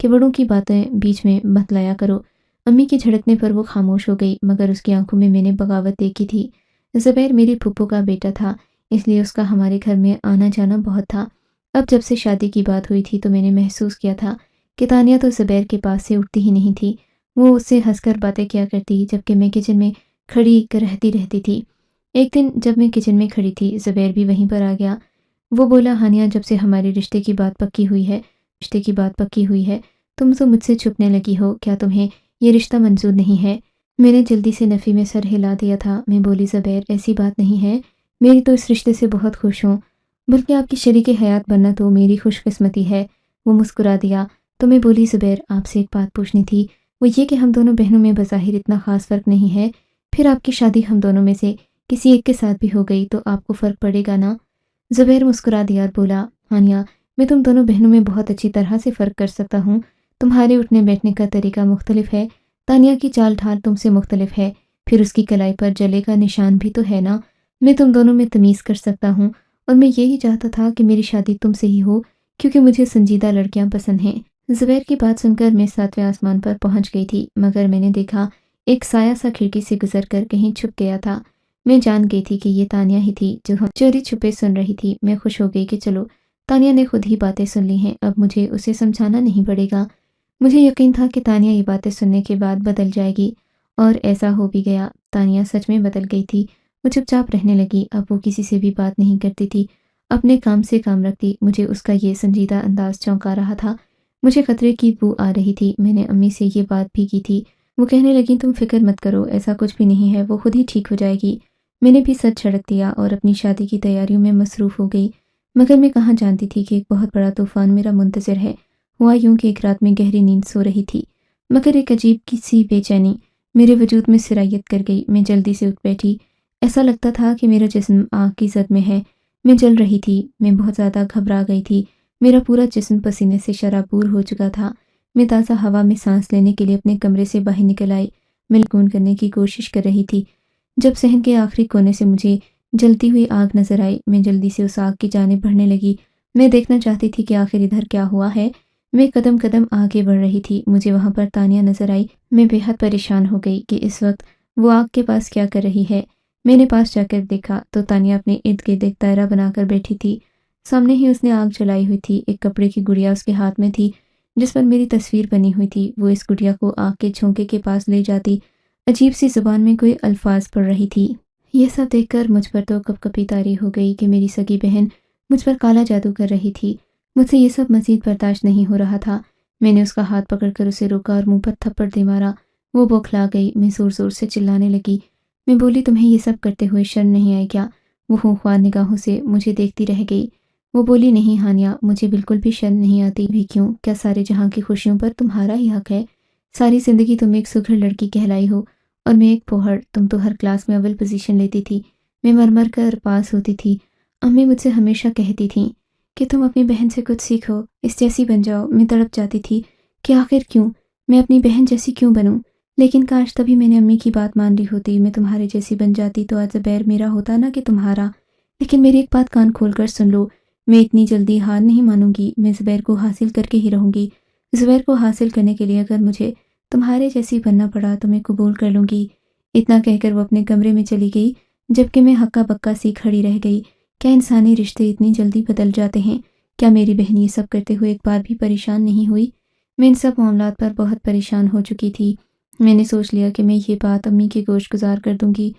کہ بڑوں کی باتیں بیچ میں مت لایا کرو۔ امی کے جھڑکنے پر وہ خاموش ہو گئی، مگر اس کی آنکھوں میں نے بغاوت دیکھی تھی۔ زبیر میری پھپھو کا بیٹا تھا، اس لیے اس کا ہمارے گھر میں آنا جانا بہت تھا۔ اب جب سے شادی کی بات ہوئی تھی تو میں نے محسوس کیا تھا کہ تانیہ تو زبیر کے پاس سے اٹھتی ہی نہیں تھی۔ وہ اس سے ہنس کر باتیں کیا کرتی، جبکہ میں کچن میں کھڑی رہتی تھی۔ ایک دن جب میں کچن میں کھڑی تھی، زبیر بھی وہیں پر آ گیا۔ وہ بولا، ہانیہ، جب سے ہمارے رشتے کی بات پکی ہوئی ہے تم تو مجھ سے چھپنے لگی ہو، کیا تمہیں یہ رشتہ منظور نہیں ہے؟ میں نے جلدی سے نفی میں سر ہلا دیا تھا۔ میں بولی، زبیر ایسی بات نہیں ہے، میری تو اس رشتے سے بہت خوش ہوں، بلکہ آپ کی شریک حیات بننا تو میری خوش قسمتی ہے۔ وہ مسکرا دیا تو میں بولی، زبیر آپ سے ایک بات پوچھنی تھی، وہ یہ کہ ہم دونوں بہنوں میں بظاہر اتنا خاص فرق نہیں ہے، پھر آپ کی شادی ہم دونوں میں سے کسی ایک کے ساتھ بھی ہو گئی تو آپ کو فرق پڑے گا نا؟ زبیر مسکرا دیا اور بولا، ہانیہ، میں تم دونوں بہنوں میں بہت اچھی طرح سے فرق کر سکتا ہوں۔ تمہارے اٹھنے بیٹھنے کا طریقہ مختلف ہے، تانیہ کی چال ڈھال تم سے مختلف ہے، پھر اس کی کلائی پر جلے کا نشان بھی تو ہے نا۔ میں تم دونوں میں تمیز کر سکتا ہوں، اور میں یہی چاہتا تھا کہ میری شادی تم سے ہی ہو، کیونکہ مجھے سنجیدہ لڑکیاں پسند ہیں۔ زبیر کی بات سن کر میں 7ویں آسمان پر پہنچ گئی تھی، مگر میں نے دیکھا ایک سایہ سا کھڑکی سے گزر کر کہیں چھپ گیا تھا۔ میں جان گئی تھی کہ یہ تانیہ ہی تھی جو ہم چوری چھپے سن رہی تھی۔ میں خوش ہو گئی کہ چلو، تانیہ نے خود ہی باتیں سن لی ہیں، اب مجھے اسے سمجھانا نہیں پڑے گا۔ مجھے یقین تھا کہ تانیہ یہ باتیں سننے کے بعد بدل جائے گی، اور ایسا ہو بھی گیا۔ تانیہ سچ میں بدل گئی تھی، وہ چپ چاپ رہنے لگی۔ اب وہ کسی سے بھی بات نہیں کرتی تھی، اپنے کام سے کام رکھتی۔ مجھے اس کا یہ سنجیدہ انداز چونکا رہا تھا، مجھے خطرے کی بو آ رہی تھی۔ میں نے امی سے یہ بات بھی کی تھی، وہ کہنے لگیں، تم فکر مت کرو، ایسا کچھ بھی نہیں ہے، وہ خود ہی ٹھیک ہو جائے گی۔ میں نے بھی سچ جھڑک دیا اور اپنی شادی کی تیاریوں میں مصروف ہو گئی، مگر میں کہاں جانتی تھی کہ ایک بہت بڑا طوفان میرا منتظر ہے۔ ہوا یوں کہ ایک رات میں گہری نیند سو رہی تھی، مگر ایک عجیب سی بے چینی میرے وجود میں سرایت کر گئی۔ میں جلدی سے اٹھ بیٹھی، ایسا لگتا تھا کہ میرا جسم آگ کی زد میں ہے، میں جل رہی تھی۔ میں بہت زیادہ گھبرا گئی تھی، میرا پورا جسم پسینے سے شرابور ہو چکا تھا۔ میں تازہ ہوا میں سانس لینے کے لیے اپنے کمرے سے باہر نکل آئی، میں سکون کرنے کی کوشش کر رہی تھی جب صحن کے آخری کونے سے مجھے جلتی ہوئی آگ نظر آئی۔ میں جلدی سے اس آگ کی جانب بڑھنے لگی، میں دیکھنا چاہتی تھی کہ آخر ادھر کیا ہوا ہے۔ میں قدم قدم آگے بڑھ رہی تھی، مجھے وہاں پر تانیہ نظر آئی۔ میں بے حد پریشان ہو گئی کہ اس وقت وہ آگ کے پاس کیا کر رہی ہے۔ میں نے پاس جا کر دیکھا تو تانیہ اپنے ارد گرد ایک دائرہ بنا کر بیٹھی تھی، سامنے ہی اس نے آگ جلائی ہوئی تھی۔ ایک کپڑے کی گڑیا اس کے ہاتھ میں تھی جس پر میری تصویر بنی ہوئی تھی۔ وہ اس گڑیا کو آگ کے جھونکے کے پاس لے جاتی عجیب سی زبان میں کوئی الفاظ پڑھ رہی تھی۔ یہ سب دیکھ کر مجھ پر تو کپ کپی طاری ہو گئی کہ میری سگی بہن مجھ پر کالا جادو کر رہی تھی۔ مجھ سے یہ سب مزید برداشت نہیں ہو رہا تھا۔ میں نے اس کا ہاتھ پکڑ کر اسے روکا اور منہ پر تھپڑ دے مارا۔ وہ بوکھلا گئی، میں زور زور سے چلانے لگی۔ میں بولی، تمہیں یہ سب کرتے ہوئے شرم نہیں آئی کیا؟ وہ خونخوار نگاہوں سے مجھے دیکھتی رہ گئی۔ وہ بولی، نہیں ہانیہ، مجھے بالکل بھی شرم نہیں آتی بھی کیوں؟ کیا سارے جہاں کی خوشیوں پر تمہارا ہی حق ہے؟ ساری زندگی تم ایک سگھڑ لڑکی کہلائی ہو اور میں ایک پوہڑ۔ تم تو ہر کلاس میں اول پوزیشن لیتی تھی، میں مر مر کر پاس ہوتی تھی۔ امی مجھ سے ہمیشہ کہتی تھیں کہ تم اپنی بہن سے کچھ سیکھو، اس جیسی بن جاؤ۔ میں تڑپ جاتی تھی کہ آخر کیوں، میں اپنی بہن جیسی کیوں بنوں؟ لیکن کاش تبھی میں نے امی کی بات مان لی ہوتی، میں تمہارے جیسی بن جاتی تو آج زبیر میرا ہوتا نہ کہ تمہارا۔ لیکن میری ایک بات کان کھول کر سن لو، میں اتنی جلدی ہار نہیں مانوں گی، میں زبیر کو حاصل کر کے ہی رہوں گی۔ زبیر کو حاصل کرنے کے لیے اگر مجھے تمہارے جیسی بننا پڑا تو میں قبول کر لوں گی۔ اتنا کہہ کر وہ اپنے کمرے میں چلی گئی، جبکہ میں ہکا بکا سی کھڑی رہ گئی۔ کیا انسانی رشتے اتنی جلدی بدل جاتے ہیں؟ کیا میری بہن یہ سب کرتے ہوئے ایک بار بھی پریشان نہیں ہوئی؟ میں ان سب معاملات پر بہت پریشان ہو چکی تھی۔ میں نے سوچ لیا کہ میں یہ بات امی کے گوش گزار کر دوں گی۔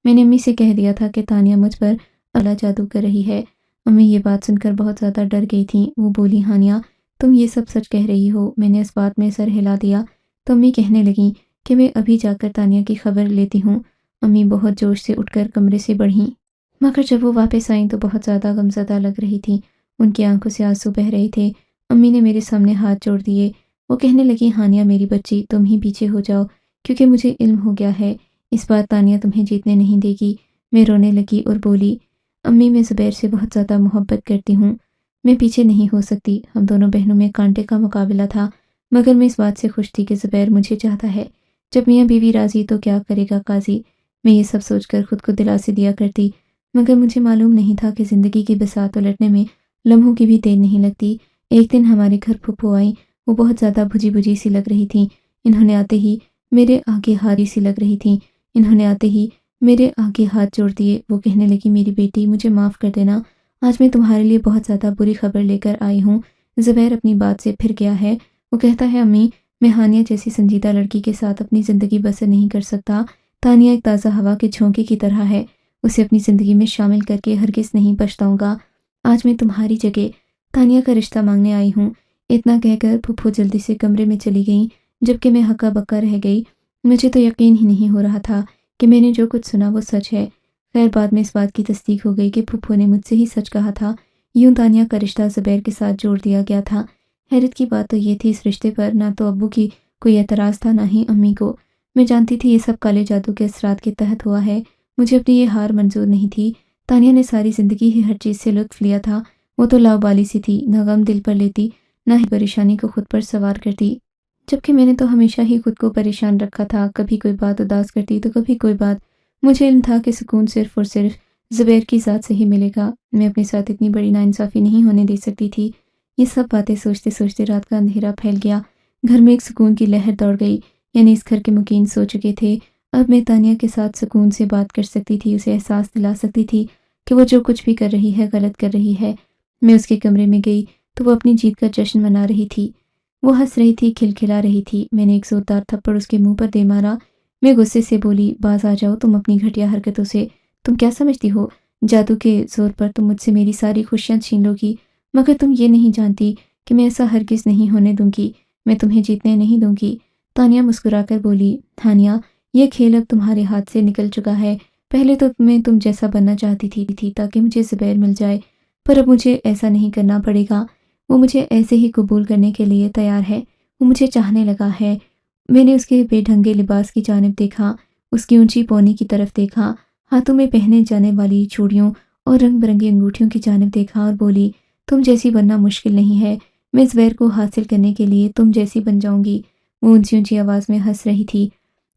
میں نے امی سے کہہ دیا تھا کہ تانیہ مجھ پر کالا جادو کر رہی ہے۔ امی یہ بات سن کر بہت زیادہ ڈر گئی تھیں۔ وہ بولی، ہانیہ، تم یہ سب سچ کہہ رہی ہو؟ میں نے اس بات میں سر ہلا دیا تو امی کہنے لگیں کہ میں ابھی جا کر تانیہ کی خبر لیتی ہوں۔ امی بہت جوش سے اٹھ کر کمرے سے بڑھیں، مگر جب وہ واپس آئیں تو بہت زیادہ غمزدہ لگ رہی تھیں، ان کی آنکھوں سے آنسو بہہ رہے تھے۔ امی نے میرے سامنے ہاتھ جوڑ دیے، وہ کہنے لگی، ہانیہ میری بچی، تم ہی پیچھے ہو جاؤ، کیونکہ مجھے علم ہو گیا ہے اس بار تانیہ تمہیں جیتنے نہیں دے گی۔ میں رونے لگی اور بولی، امی میں زبیر سے بہت زیادہ محبت کرتی ہوں، میں پیچھے نہیں ہو سکتی۔ ہم دونوں بہنوں میں کانٹے کا مقابلہ تھا، مگر میں اس بات سے خوش تھی کہ زبیر مجھے چاہتا ہے۔ جب میاں بیوی راضی تو کیا کرے گا قاضی؟ میں یہ سب سوچ کر خود کو دلاسے دیا کرتی، مگر مجھے معلوم نہیں تھا کہ زندگی کی بساط الٹنے میں لمحوں کی بھی دیر نہیں لگتی۔ ایک دن ہمارے گھر پھپھو آئیں وہ بہت زیادہ بھجی بھجی سی لگ رہی تھیں۔ انہوں نے آتے ہی میرے آگے ہاری سی لگ رہی تھیں۔ انہوں نے آتے ہی میرے آگے ہاتھ جوڑ دیے۔ وہ کہنے لگی، میری بیٹی مجھے معاف کر دینا، آج میں تمہارے لیے بہت زیادہ بری خبر لے کر آئی ہوں۔ زبیر اپنی بات سے پھر گیا ہے۔ وہ کہتا ہے، امی میں ہانیہ جیسی سنجیدہ لڑکی کے ساتھ اپنی زندگی بسر نہیں کر سکتا۔ تانیہ ایک تازہ ہوا کے جھونکے کی طرح ہے، اسے اپنی زندگی میں شامل کر کے ہرگز نہیں پچھتاؤں گا۔ آج میں تمہاری جگہ تانیہ کا رشتہ مانگنے آئی ہوں۔ اتنا کہہ کر پھپھو جلدی سے کمرے میں چلی گئیں، جبکہ میں ہکا بکا رہ گئی۔ مجھے تو یقین ہی نہیں ہو رہا تھا کہ میں نے جو کچھ سنا وہ سچ ہے۔ خیر بعد میں اس بات کی تصدیق ہو گئی کہ پھپھو نے مجھ سے ہی سچ کہا تھا۔ یوں تانیہ کا رشتہ زبیر کے ساتھ جوڑ دیا گیا تھا۔ حیرت کی بات تو یہ تھی، اس رشتے پر نہ تو ابو کی کوئی اعتراض تھا، نہ ہی امی کو۔ میں جانتی تھی یہ سب کالے جادو کے اثرات کے تحت ہوا ہے۔ مجھے اپنی یہ ہار منظور نہیں تھی۔ تانیہ نے ساری زندگی ہی ہر چیز سے لطف لیا تھا۔ وہ تو لاؤبالی سی تھی، نہ غم دل پر لیتی، نہ ہی پریشانی کو خود پر سوار کرتی، جبکہ میں نے تو ہمیشہ ہی خود کو پریشان رکھا تھا۔ کبھی کوئی بات اداس کرتی تو کبھی کوئی بات۔ مجھے علم تھا کہ سکون صرف اور صرف زبیر کی ذات سے ہی ملے گا۔ میں اپنے ساتھ اتنی بڑی ناانصافی نہیں ہونے دے سکتی تھی۔ یہ سب باتیں سوچتے سوچتے رات کا اندھیرا پھیل گیا۔ گھر میں ایک سکون کی لہر دوڑ گئی، یعنی اس گھر کے مکین سو چکے تھے۔ اب میں تانیہ کے ساتھ سکون سے بات کر سکتی تھی، اسے احساس دلا سکتی تھی کہ وہ جو کچھ بھی کر رہی ہے غلط کر رہی ہے۔ میں اس کے کمرے میں گئی تو وہ اپنی جیت کا جشن منا رہی تھی۔ وہ ہنس رہی تھی، کھلکھلا رہی تھی۔ میں نے ایک زوردار تھپڑ اس کے منہ پر دے مارا۔ میں غصے سے بولی، باز آ جاؤ تم اپنی گھٹیا حرکتوں سے۔ تم کیا سمجھتی ہو جادو کے زور پر تم مجھ سے میری ساری خوشیاں چھین لو گی؟ مگر تم یہ نہیں جانتی کہ میں ایسا ہرگز نہیں ہونے دوں گی۔ میں تمہیں جیتنے نہیں دوں گی۔ تانیہ مسکرا کر بولی، ہانیہ یہ کھیل اب تمہارے ہاتھ سے نکل چکا ہے۔ پہلے تو میں تم جیسا بننا چاہتی تھی تاکہ مجھے زبیر مل جائے، پر اب مجھے ایسا نہیں کرنا پڑے گا۔ وہ مجھے ایسے ہی قبول کرنے کے لیے تیار ہے، وہ مجھے چاہنے لگا ہے۔ میں نے اس کے بے ڈھنگے لباس کی جانب دیکھا، اس کی اونچی پونی کی طرف دیکھا، ہاتھوں میں پہنے جانے والی چوڑیوں اور رنگ برنگی انگوٹھیوں کی جانب دیکھا اور بولی، تم جیسی بننا مشکل نہیں ہے۔ میں زبیر کو حاصل کرنے کے لیے تم جیسی بن جاؤں گی۔ وہ اونچی اونچی آواز میں ہنس رہی تھی۔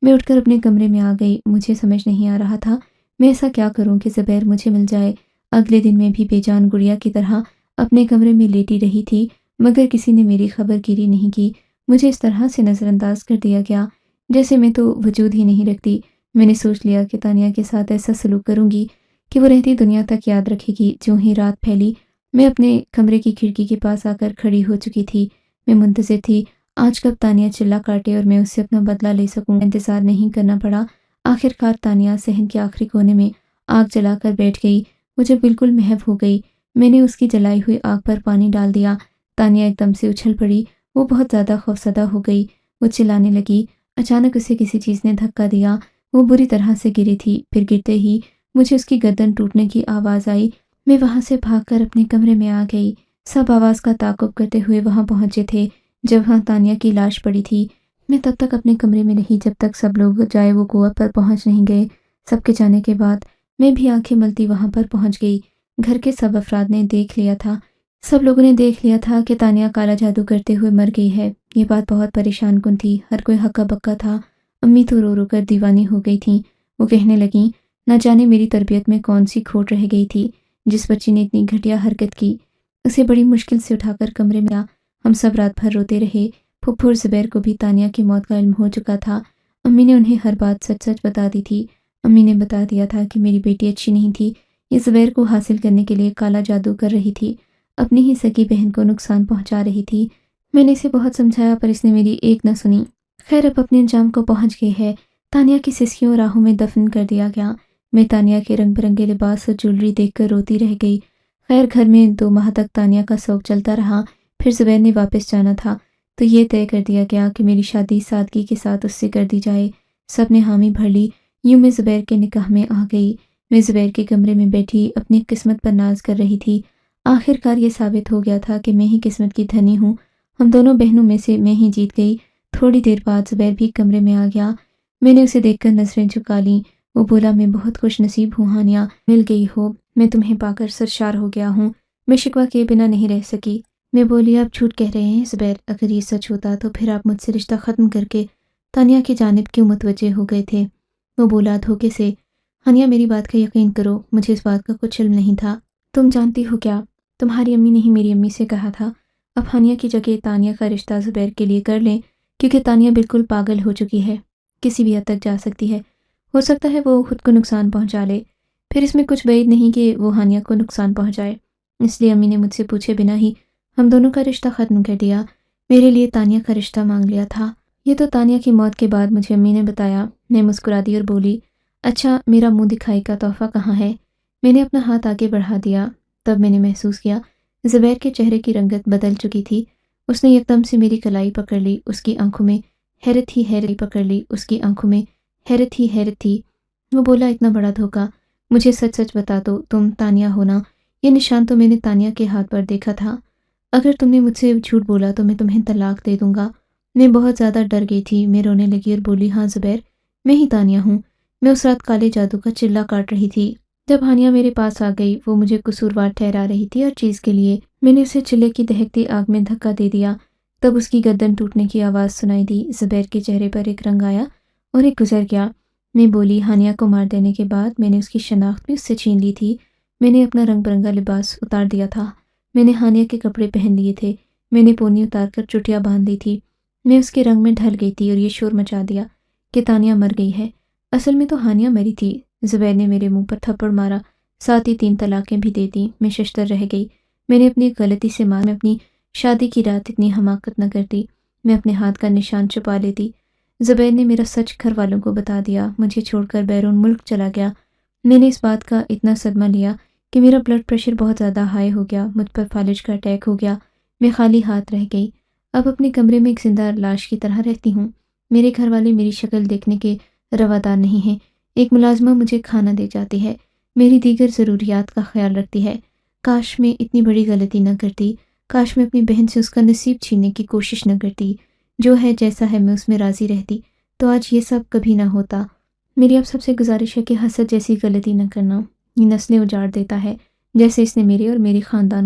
میں اٹھ کر اپنے کمرے میں آ گئی۔ مجھے سمجھ نہیں آ رہا تھا میں ایسا کیا کروں کہ زبیر مجھے مل جائے۔ اگلے دن میں بھی بے جان گڑیا کی طرح اپنے کمرے میں لیٹی رہی تھی، مگر کسی نے میری خبر گیری نہیں کی۔ مجھے اس طرح سے نظر انداز کر دیا گیا جیسے میں تو وجود ہی نہیں رکھتی۔ میں نے سوچ لیا کہ تانیہ کے ساتھ ایسا سلوک کروں گی کہ وہ رہتی دنیا تک یاد رکھے گی۔ جو ہی رات پھیلی، میں اپنے کمرے کی کھڑکی کے پاس آ کر کھڑی ہو چکی تھی۔ میں منتظر تھی آج کب تانیہ چلا کاٹے اور میں اس سے اپنا بدلہ لے سکوں۔ انتظار نہیں کرنا پڑا۔ آخر کار تانیہ صحن کے آخری کونے میں آگ جلا کر بیٹھ گئی۔ وہ جب بالکل محو ہو گئی، میں نے اس کی جلائی ہوئی آگ پر پانی ڈال دیا۔ تانیہ ایک دم سے اچھل پڑی۔ وہ بہت زیادہ خوفزدہ ہو گئی۔ وہ چلانے لگی۔ اچانک اسے کسی چیز نے دھکا دیا۔ وہ بری طرح سے گری تھی۔ پھر گرتے ہی مجھے اس کی گردن ٹوٹنے کی آواز آئی۔ میں وہاں سے بھاگ کر اپنے کمرے میں آ گئی۔ سب آواز کا تعاقب کرتے ہوئے وہاں پہنچے تھے جب وہاں تانیہ کی لاش پڑی تھی۔ میں تب تک اپنے کمرے میں رہی جب تک سب لوگ جائے وقوع پر پہنچ نہیں گئے۔ سب کے جانے کے بعد میں بھی آنکھیں ملتی وہاں پر پہنچ گئی۔ گھر کے سب افراد نے دیکھ لیا تھا، سب لوگوں نے دیکھ لیا تھا کہ تانیہ کالا جادو کرتے ہوئے مر گئی ہے۔ یہ بات بہت پریشان کن تھی۔ ہر کوئی ہکا بکا تھا۔ امی تو رو رو کر دیوانی ہو گئی تھیں۔ وہ کہنے لگیں، نہ جانے میری تربیت میں کون سی کھوٹ رہ گئی تھی، جس بچی نے اتنی گھٹیا حرکت کی۔ اسے بڑی مشکل سے اٹھا کر کمرے میں آ، ہم سب رات بھر روتے رہے۔ پھپھو اور زبیر کو بھی تانیہ کی موت کا علم ہو چکا تھا۔ امی نے انہیں ہر بات سچ سچ بتا دی تھی۔ امی نے بتا دیا تھا کہ میری بیٹی اچھی نہیں تھی، یہ زبیر کو حاصل کرنے کے لیے کالا جادو کر رہی تھی، اپنی ہی سکی بہن کو نقصان پہنچا رہی تھی۔ میں نے اسے بہت سمجھایا پر اس نے میری ایک نہ سنی۔ خیر اب اپنے انجام کو پہنچ گئی ہے۔ تانیہ کی سسکیوں راہوں میں دفن کر دیا گیا۔ میں تانیہ کے رنگ برنگے لباس اور جولری دیکھ کر روتی رہ گئی۔ خیر گھر میں 2 ماہ تک تانیہ کا سوگ چلتا رہا۔ پھر زبیر نے واپس جانا تھا تو یہ طے کر دیا گیا کہ میری شادی سادگی کے ساتھ اس سے کر دی جائے۔ سب نے حامی بھر لی۔ یوں میں زبیر کے نکاح میں آ گئی۔ میں زبیر کے کمرے میں بیٹھی اپنی قسمت پر ناز کر رہی تھی۔ آخر کار یہ ثابت ہو گیا تھا کہ میں ہی قسمت کی دھنی ہوں۔ ہم دونوں بہنوں میں سے میں ہی جیت گئی۔ تھوڑی دیر بعد زبیر بھی کمرے میں آ گیا۔ میں نے اسے دیکھ کر نظریں جھکا لیں۔ وہ بولا، میں بہت خوش نصیب ہوں ہانیہ، مل گئی ہو۔ میں تمہیں پا کر سرشار ہو گیا ہوں۔ میں شکوہ کیے بنا نہیں رہ سکی۔ میں بولی، آپ جھوٹ کہہ رہے ہیں زبیر، اگر یہ سچ ہوتا تو پھر آپ مجھ سے رشتہ ختم کر کے تانیہ کی جانب کیوں متوجہ ہو گئے تھے؟ وہ بولا دھوکے سے۔ ہانیہ میری بات کا یقین کرو، مجھے اس بات کا کچھ علم نہیں تھا۔ تم جانتی ہو کیا، تمہاری امی نے ہی میری امی سے کہا تھا اب ہانیہ کی جگہ تانیہ کا رشتہ زبیر کے لیے کر لیں، کیونکہ تانیہ بالکل پاگل ہو چکی ہے، کسی بھی حد تک جا سکتی ہے، ہو سکتا ہے وہ خود کو نقصان پہنچا لے، پھر اس میں کچھ بعید نہیں کہ وہ ہانیہ کو نقصان پہنچائے۔ اس لیے امی نے مجھ سے پوچھے بنا ہی ہم دونوں کا رشتہ ختم کر دیا، میرے لیے تانیہ کا رشتہ مانگ لیا تھا۔ یہ تو تانیہ کی موت کے بعد مجھے امی نے بتایا۔ میں مسکرا دی اور بولی، اچھا میرا منہ دکھائی کا تحفہ کہاں ہے؟ میں نے اپنا ہاتھ آگے بڑھا دیا، تب میں نے محسوس کیا زبیر کے چہرے کی رنگت بدل چکی تھی۔ اس نے یکدم سے میری کلائی پکڑ لی، اس کی آنکھوں میں حیرت ہی حیرت پکڑ لی، اس کی آنکھوں میں حیرت ہی حیرت تھی۔ وہ بولا، اتنا بڑا دھوکہ، مجھے سچ سچ بتا دو، تم تانیہ ہونا؟ یہ نشان تو میں نے تانیہ کے ہاتھ پر دیکھا تھا۔ اگر تم نے مجھ سے جھوٹ بولا تو میں تمہیں طلاق دے دوں گا۔ میں بہت زیادہ ڈر گئی تھی، میں رونے لگی اور بولی، ہاں زبیر، میں ہی تانیہ ہوں۔ میں اس رات کالے جادو کا چلہ کاٹ رہی تھی۔ جب ہانیہ میرے پاس آ گئی، وہ مجھے قصوروار ٹھہرا رہی تھی ہر چیز کے لیے۔ میں نے اسے چلے کی دہکتی آگ میں دھکا دے دیا، تب اس کی گردن ٹوٹنے کی آواز سنائی دی۔ زبیر کے چہرے پر ایک رنگ آیا اور ایک گزر گیا۔ میں بولی، ہانیہ کو مار دینے کے بعد میں نے اس کی شناخت بھی اس سے چھین لی تھی۔ میں نے اپنا رنگ برنگا لباس اتار دیا تھا، میں نے ہانیہ کے کپڑے پہن لیے تھے، میں نے پونی اتار کر چٹیاں باندھ لی تھی۔ میں اس کے رنگ میں ڈھل گئی تھی اور یہ شور مچا دیا کہ تانیہ مر گئی ہے۔ اصل میں تو ہانیہ مری تھی۔ زبیر نے میرے منہ پر تھپڑ مارا، ساتھ ہی 3 طلاقیں بھی دے دیں۔ میں ششدر رہ گئی۔ میں نے اپنی غلطی سے میں اپنی شادی کی رات اتنی حماقت نہ کرتی، میں اپنے ہاتھ کا نشان چھپا لیتی۔ زبیر نے میرا سچ گھر والوں کو بتا دیا، مجھے چھوڑ کر بیرون ملک چلا گیا۔ میں نے اس بات کا اتنا صدمہ لیا کہ میرا بلڈ پریشر بہت زیادہ ہائی ہو گیا، مجھ پر فالج کا اٹیک ہو گیا، میں خالی ہاتھ رہ گئی۔ اب اپنے کمرے میں ایک زندہ لاش کی طرح رہتی ہوں۔ میرے گھر والے میری شکل دیکھنے کے روادار نہیں ہیں۔ ایک ملازمہ مجھے کھانا دے جاتی ہے، میری دیگر ضروریات کا خیال رکھتی ہے۔ کاش میں اتنی بڑی غلطی نہ کرتی، کاش میں اپنی بہن سے اس کا نصیب چھیننے کی کوشش نہ کرتی۔ جو ہے جیسا ہے میں اس میں راضی رہتی تو آج یہ سب کبھی نہ ہوتا۔ میری اب سب سے گزارش ہے کہ حسد جیسی غلطی نہ کرنا، یہ نسلیں اجاڑ دیتا ہے، جیسے اس نے میرے اور میرے خاندان